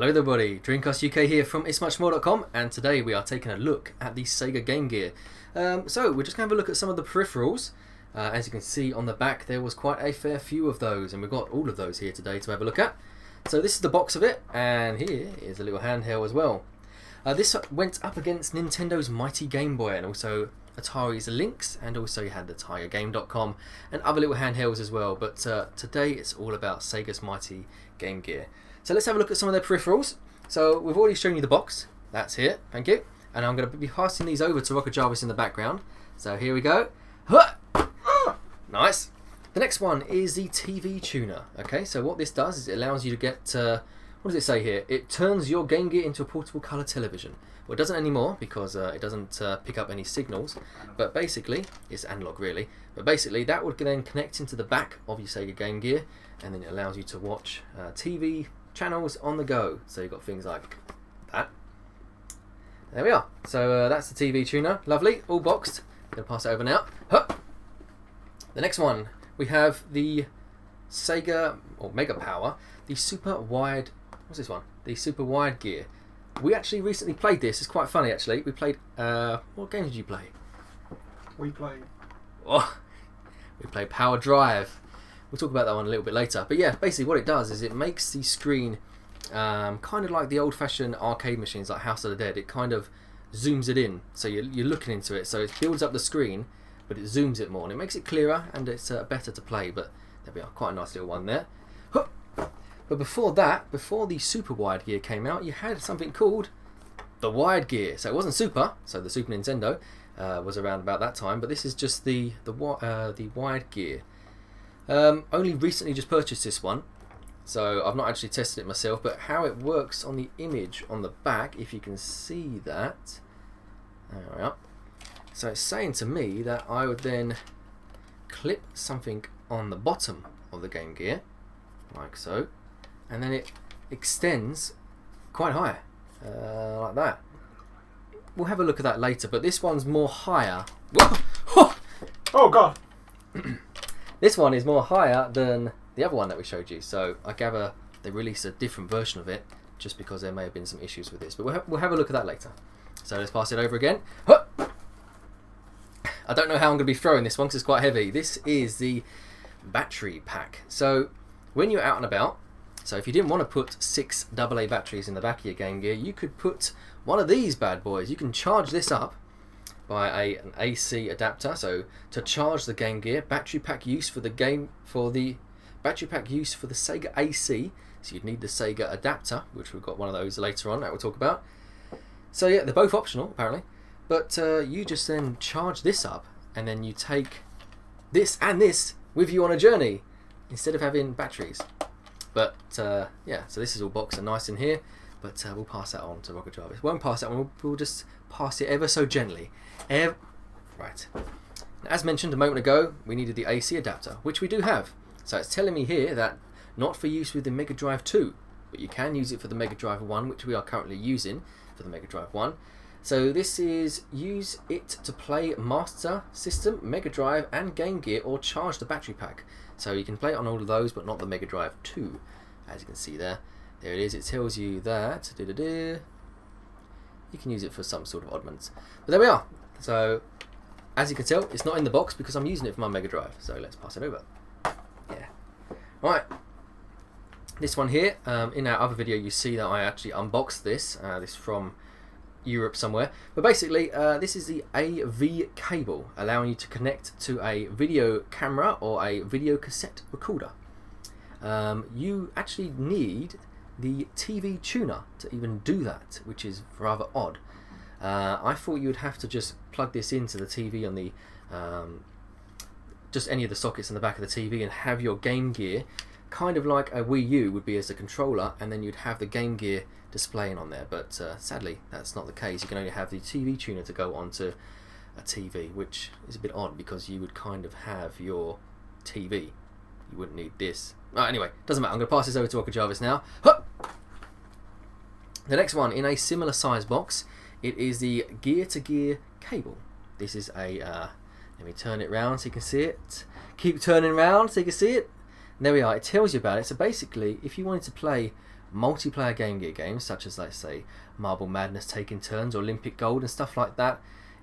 Hello there buddy, DreamcastUK here from ItsMuchMore.com, and today we are taking a look at the Sega Game Gear. So we're just going to have a look at some of the peripherals. As you can see on the back there was quite a fair few of those, and we've got all of those here today to have a look at. So this is the box of it, and here is a little handheld as well. This went up against Nintendo's mighty Game Boy and also Atari's Lynx, and also you had the TigerGame.com and other little handhelds as well, but today it's all about Sega's mighty Game Gear. So let's have a look at some of their peripherals. So we've already shown you the box, that's here, thank you, and I'm going to be passing these over to Rocket Jarvis in the background. So here we go. Nice. The next one is the TV tuner. Okay, so what this does is it allows you to get, what does it say here? It turns your Game Gear into a portable colour television. Well, it doesn't anymore because it doesn't pick up any signals, but basically, it's analog really, but basically that would then connect into the back of your Sega Game Gear, and then it allows you to watch TV channels on the go. So you've got things like that. There we are. So that's the TV tuner. Lovely, all boxed. Gonna pass it over now. Hup. The next one, we have the Sega, or Mega Power, the super wide, what's this one? The super wide gear. We actually recently played this. It's quite funny actually. We played, what game did you play? We played Power Drive. We'll talk about that one a little bit later. But yeah, basically what it does is it makes the screen kind of like the old-fashioned arcade machines like House of the Dead. It kind of zooms it in, so you're looking into it. So it builds up the screen, but it zooms it more, and it makes it clearer, and it's better to play. But there we are, quite a nice little one there. But before that, before the super wide gear came out, you had something called the wide gear. So it wasn't super, so the Super Nintendo was around about that time, but this is just the wide gear. Only recently just purchased this one, so I've not actually tested it myself, but how it works on the image on the back, if you can see that, there we are. So it's saying to me that I would then clip something on the bottom of the Game Gear, like so, and then it extends quite high, like that. We'll have a look at that later, but this one's more higher. Oh god! This one is more higher than the other one that we showed you, so I gather they released a different version of it just because there may have been some issues with this, but we'll have a look at that later. So let's pass it over again. I don't know how I'm going to be throwing this one because it's quite heavy. This is the battery pack. So when you're out and about, so if you didn't want to put 6 AA batteries in the back of your Game Gear, you could put one of these bad boys. You can charge this up by an AC adapter. So to charge the Game Gear, battery pack use for the Sega AC. So you'd need the Sega adapter, which we've got one of those later on that we'll talk about. So yeah, they're both optional apparently, but you just then charge this up, and then you take this and this with you on a journey instead of having batteries. But yeah, so this is all boxed and nice in here, but we'll pass that on to Rocket Jarvis. Won't pass that one, we'll just pass it ever so gently. Right. Now, as mentioned a moment ago, we needed the AC adapter, which we do have. So it's telling me here that not for use with the Mega Drive 2, but you can use it for the Mega Drive 1, which we are currently using for the Mega Drive 1. So this is use it to play Master System, Mega Drive and Game Gear, or charge the battery pack. So you can play it on all of those, but not the Mega Drive 2. As you can see there. There it is, it tells you that you can use it for some sort of oddments. But there we are. So as you can tell, it's not in the box because I'm using it for my Mega Drive. So let's pass it over. Yeah. Right. This one here, in our other video you see that I actually unboxed this. This from Europe somewhere. But basically this is the AV cable, allowing you to connect to a video camera or a video cassette recorder. You actually need the TV tuner to even do that, which is rather odd. I thought you would have to just plug this into the TV on the just any of the sockets in the back of the TV and have your Game Gear kind of like a Wii U would be as a controller, and then you'd have the Game Gear displaying on there, but sadly that's not the case. You can only have the TV tuner to go onto a TV, which is a bit odd because you would kind of have your TV. You wouldn't need this. Anyway, doesn't matter. I'm going to pass this over to Rocket Jarvis now. Huh! The next one, in a similar size box, it is the gear-to-gear cable. This is a, let me turn it round so you can see it. Keep turning round so you can see it. And there we are, it tells you about it. So basically, if you wanted to play multiplayer Game Gear games, such as, let's say, Marble Madness taking turns or Olympic Gold and stuff like that,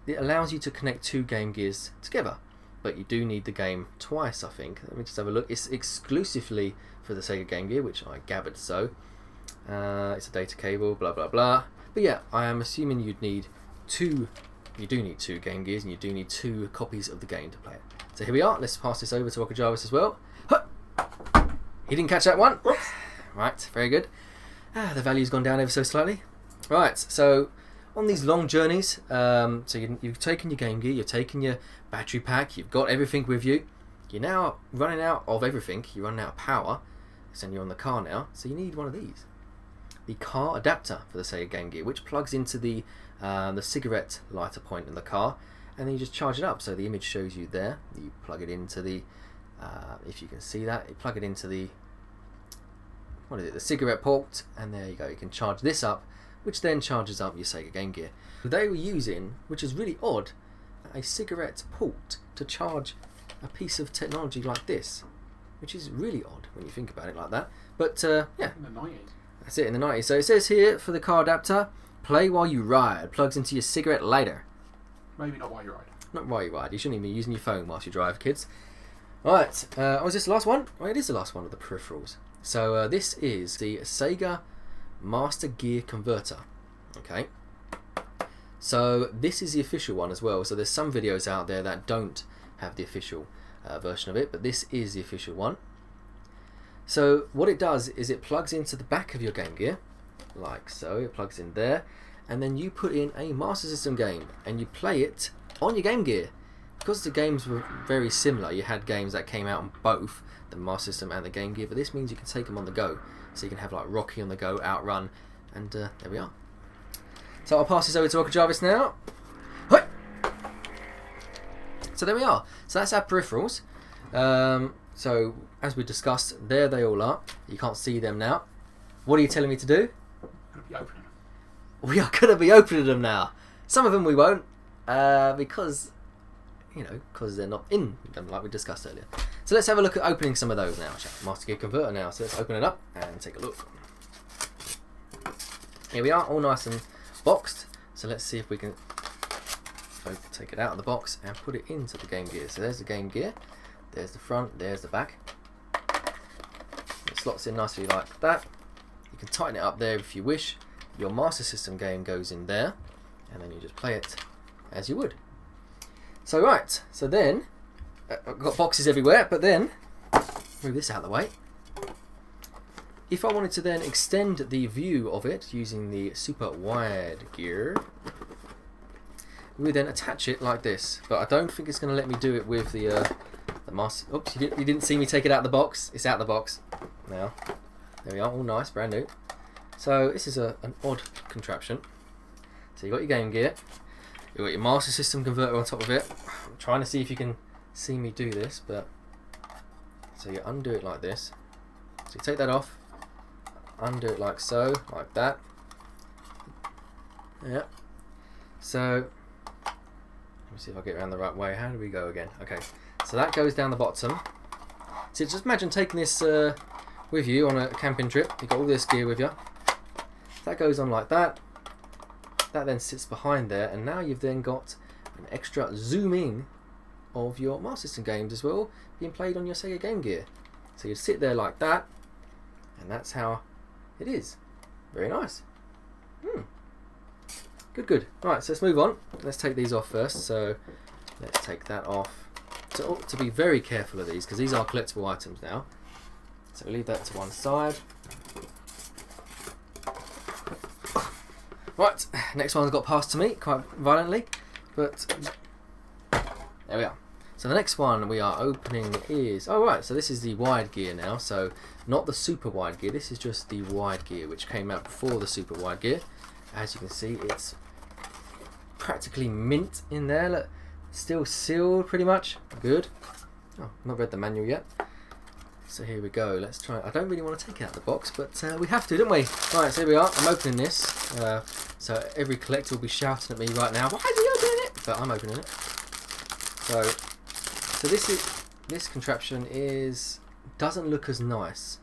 it allows you to connect 2 Game Gears together. But you do need the game twice, I think. Let me just have a look. It's exclusively for the Sega Game Gear, which I gathered so. It's a data cable, blah blah blah. But yeah, I am assuming you'd need 2. You do need 2 Game Gears, and you do need 2 copies of the game to play it. So here we are. Let's pass this over to Rocket Jarvis as well. Huh! He didn't catch that one. Whoops. Right, very good. The value's gone down ever so slightly. Right, so on these long journeys, so you've taken your Game Gear, you've taken your battery pack, you've got everything with you. You're now running out of everything. You're running out of power, so you're on the car now. So you need one of these, the car adapter for the Sega Game Gear, which plugs into the cigarette lighter point in the car, and then you just charge it up. So the image shows you there. You plug it into the, if you can see that, you plug it into the, what is it, the cigarette port, and there you go. You can charge this up, which then charges up your Sega Game Gear. They were using, which is really odd, a cigarette port to charge a piece of technology like this, which is really odd when you think about it like that. But yeah, In the 90s. that's it, in the 90s. So it says here for the car adapter, play while you ride, plugs into your cigarette lighter. Maybe not while you ride. Not while you ride. You shouldn't even be using your phone whilst you drive, kids. Right, is this the last one? Well, it is the last one of the peripherals. So this is the Sega Master Gear Converter. Okay. So this is the official one as well. So there's some videos out there that don't have the official version of it, but this is the official one. So what it does is it plugs into the back of your Game Gear, like so. It plugs in there, and then you put in a Master System game and you play it on your Game Gear. Because the games were very similar, you had games that came out on both the Master System and the Game Gear, but this means you can take them on the go. So you can have like Rocky on the go, Outrun, and there we are. So I'll pass this over to Rocket Jarvis now. Hoi! So there we are. So that's our peripherals. So as we discussed, there they all are. You can't see them now. What are you telling me to do? I'm going to be opening them. We are going to be opening them now. Some of them we won't, because, you know, because they're not in them like we discussed earlier. So let's have a look at opening some of those now. Master Gear Converter now. So let's open it up and take a look. Here we are, all nice and boxed. So let's see if we can take it out of the box and put it into the Game Gear. So there's the Game Gear. There's the front. There's the back. It slots in nicely like that. You can tighten it up there if you wish. Your Master System game goes in there, and then you just play it as you would. So right, so then I've got boxes everywhere, but then move this out of the way. If I wanted to then extend the view of it using the super wide gear, we would then attach it like this. But I don't think it's going to let me do it with the Master. Oops, you didn't see me take it out of the box. It's out of the box now. There we are, all nice, brand new. So this is an odd contraption. So you've got your Game Gear, you've got your Master System converter on top of it. I'm trying to see if you can see me do this, but so you undo it like this. So you take that off, undo it like so, like that. Yeah. So let me see if I get around the right way. How do we go again? Okay. So that goes down the bottom. So just imagine taking this with you on a camping trip. You've got all this gear with you. That goes on like that. That then sits behind there, and now you've then got an extra zoom in of your Master System games as well, being played on your Sega Game Gear. So you sit there like that, and that's how it is. Very nice. Good, good. Right, so let's move on. Let's take these off first. So let's take that off. So to be very careful of these, because these are collectible items now. So we'll leave that to one side. Right, next one's got passed to me quite violently, but there we are. So the next one we are opening is, oh right, so this is the wide gear now, so not the super wide gear, this is just the wide gear, which came out before the super wide gear. As you can see, it's practically mint in there, look, still sealed pretty much, good. Oh, not read the manual yet. So here we go, let's try. I don't really want to take it out of the box, but we have to, don't we? Right, so here we are, I'm opening this. So every collector will be shouting at me right now, why are you opening it? But I'm opening it. So this contraption doesn't look as nice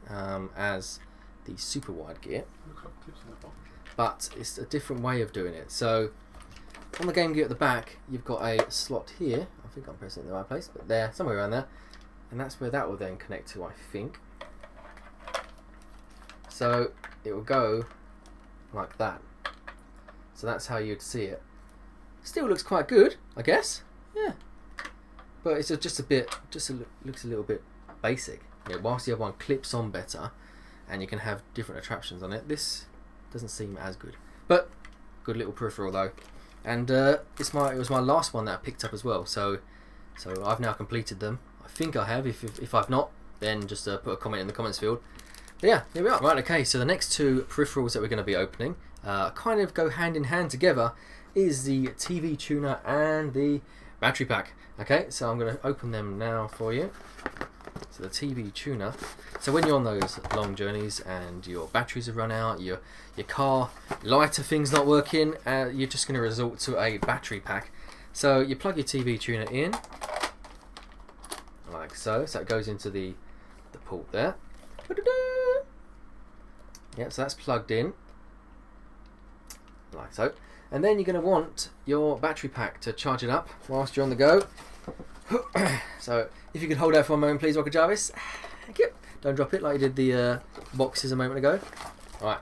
as the super wide gear, Looks like clips in the bottom. but it's a different way of doing it. So on the Game Gear at the back, you've got a slot here. I think I'm pressing it in the right place, but there, somewhere around there, and that's where that will then connect to, I think. So it will go like that. So that's how you'd see it. Still looks quite good, I guess. Yeah, but it's just a bit, looks a little bit basic. Yeah, whilst the other one clips on better, and you can have different attractions on it. This doesn't seem as good, but good little peripheral though. And it was my last one that I picked up as well. So I've now completed them. I think I have. If I've not, then just put a comment in the comments field. But yeah, here we are. Right, okay. So the next two peripherals that we're going to be opening kind of go hand in hand together. Is the TV tuner and the battery pack. Okay, so I'm going to open them now for you. So the TV tuner. So when you're on those long journeys and your batteries have run out, your car lighter thing's not working, you're just going to resort to a battery pack. So you plug your TV tuner in, like so. So it goes into the port there. Yeah, so that's plugged in, like so. And then you're going to want your battery pack to charge it up whilst you're on the go. So if you could hold that for a moment, please, Rocket Jarvis. Thank you. Don't drop it like you did the boxes a moment ago. Alright.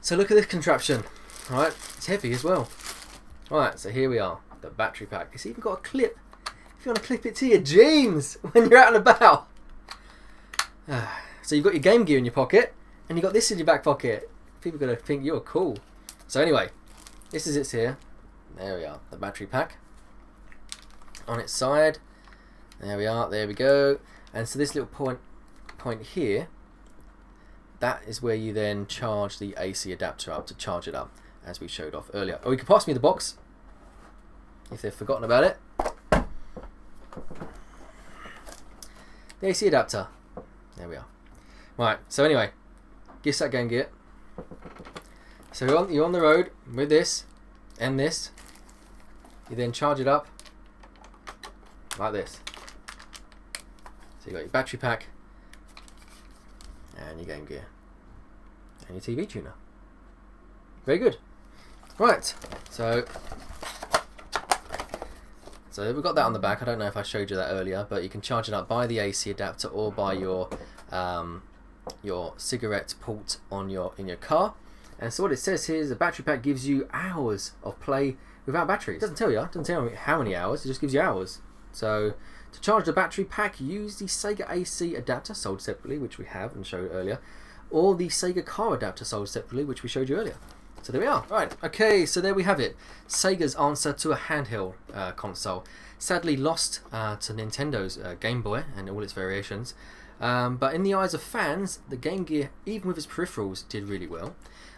So look at this contraption. Alright, it's heavy as well. Alright, so here we are. The battery pack. It's even got a clip. If you want to clip it to your jeans when you're out and about. So you've got your Game Gear in your pocket, and you've got this in your back pocket. People are going to think you're cool. So anyway, this is it here. There we are, the battery pack. On its side. There we are, there we go. And so this little point here, that is where you then charge the AC adapter up to charge it up, as we showed off earlier. Oh, you can pass me the box, if they've forgotten about it. The AC adapter. There we are. Right, so anyway, give us that Game Gear. So you're on the road with this and this. You then charge it up like this. So you got your battery pack and your Game Gear and your TV tuner. Very good. Right, so we've got that on the back. I don't know if I showed you that earlier, but you can charge it up by the AC adapter or by your cigarette port in your car. And so what it says here is the battery pack gives you hours of play without batteries. It doesn't tell you how many hours, it just gives you hours. So to charge the battery pack, use the Sega AC adapter sold separately, which we have and showed earlier, or the Sega car adapter sold separately, which we showed you earlier. So there we are. Right, okay, so there we have it. Sega's answer to a handheld console. Sadly lost to Nintendo's Game Boy and all its variations. But in the eyes of fans, the Game Gear, even with its peripherals, did really well.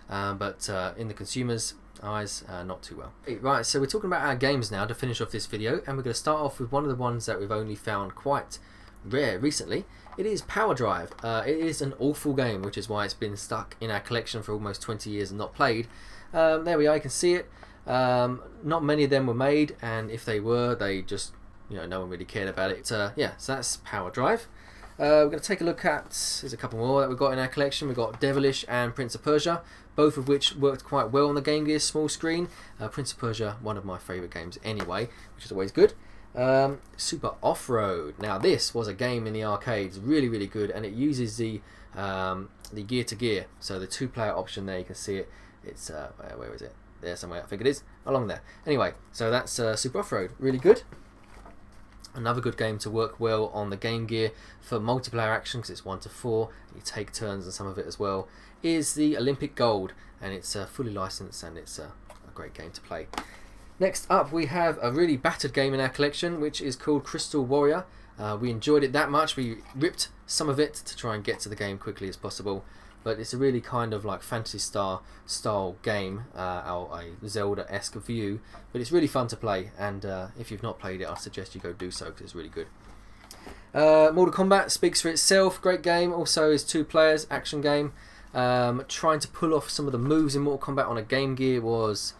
But in the consumer's eyes, not too well. Right, so we're talking about our games now to finish off this video, and we're going to start off with one of the ones that we've only found quite rare recently. It is Power Drive. It is an awful game, which is why it's been stuck in our collection for almost 20 years and not played. There we are, you can see it. Not many of them were made, and if they were, they just, no one really cared about it. Yeah, so that's Power Drive. We're going to take a look at, there's a couple more that we've got in our collection. We've got Devilish and Prince of Persia, both of which worked quite well on the Game Gear small screen. Prince of Persia, one of my favourite games anyway, which is always good. Super Off-Road. Now this was a game in the arcades, really, really good, and it uses the gear to gear. So the 2-player option there, you can see it. It's, where is it? There somewhere, I think it is, along there. Anyway, so that's Super Off-Road, really good. Another good game to work well on the Game Gear for multiplayer action, because it's 1 to 4, and you take turns and some of it as well, is the Olympic Gold, and it's fully licensed, and it's a great game to play. Next up, we have a really battered game in our collection, which is called Crystal Warrior. We enjoyed it that much, we ripped some of it to try and get to the game quickly as possible. But it's a really kind of like Phantasy Star style game, a Zelda-esque view, but it's really fun to play, and if you've not played it, I suggest you go do so, because it's really good. Mortal Kombat speaks for itself, great game, also is 2 players, action game. Trying to pull off some of the moves in Mortal Kombat on a Game Gear was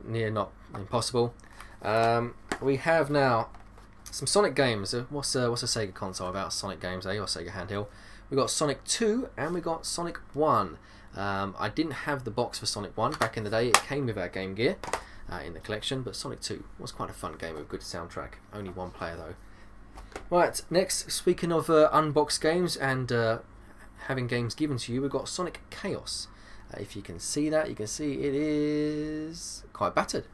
near not impossible. We have now some Sonic games. What's a Sega console about Sonic games, or Sega handheld? We got Sonic 2 and we got Sonic 1. I didn't have the box for Sonic 1 back in the day. It came with our Game Gear in the collection, but Sonic 2 was quite a fun game with a good soundtrack. Only one player though. Right, next, speaking of unboxed games and having games given to you, we've got Sonic Chaos. If you can see that, you can see it is quite battered.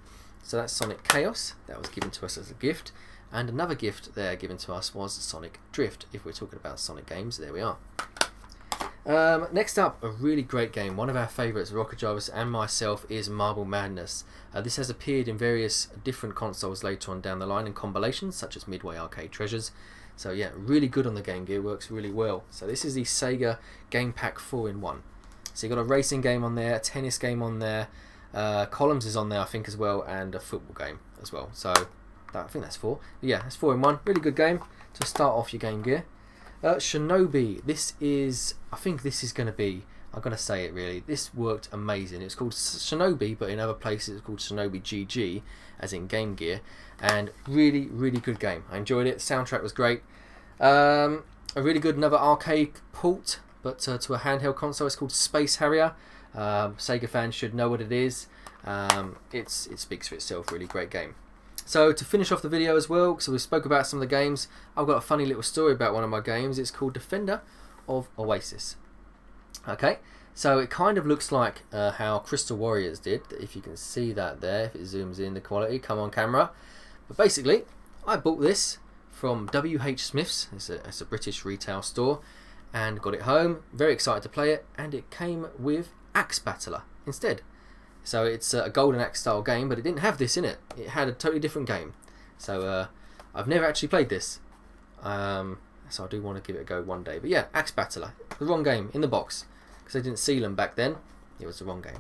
So that's Sonic Chaos, that was given to us as a gift. And another gift there given to us was Sonic Drift. If we're talking about Sonic games, there we are. Next up, a really great game, one of our favourites, Rocket Jarvis and myself, is Marble Madness. This has appeared in various different consoles later on down the line in combinations, such as Midway Arcade Treasures. So yeah, really good on the Game Gear, works really well. So this is the Sega Game Pack 4-in-1. So you've got a racing game on there, a tennis game on there, Columns is on there I think as well, and a football game as well. So I think that's 4. But yeah, it's 4-in-1, really good game to start off your Game Gear. Shinobi, this is, I think this is going to be, I'm going to say it really, this worked amazing. It's called Shinobi, but in other places it's called Shinobi GG, as in Game Gear, and really, really good game. I enjoyed it, the soundtrack was great. A really good, another arcade port, but to a handheld console. It's called Space Harrier. Sega fans should know what it is. It speaks for itself, really great game. So to finish off the video as well, so we spoke about some of the games, I've got a funny little story about one of my games. It's called Defender of Oasis. Okay, so it kind of looks like how Crystal Warriors did, if you can see that there, if it zooms in the quality, come on camera. But basically, I bought this from WH Smith's, it's a British retail store, and got it home, very excited to play it, and it came with Axe Battler instead. So it's a Golden Axe style game, but it didn't have this in it. It had a totally different game. So I've never actually played this. So I do want to give it a go one day. But yeah, Axe Battler, the wrong game in the box, because they didn't seal them back then. It was the wrong game.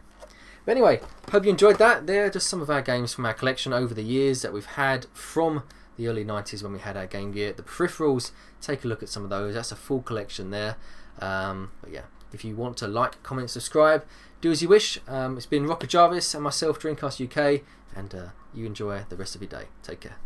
But anyway, hope you enjoyed that. They're just some of our games from our collection over the years that we've had from the early 90s when we had our Game Gear. The Peripherals, take a look at some of those. That's a full collection there. But yeah, if you want to like, comment, subscribe, do as you wish. It's been Rocket Jarvis and myself, DreamcastUK, and you enjoy the rest of your day. Take care.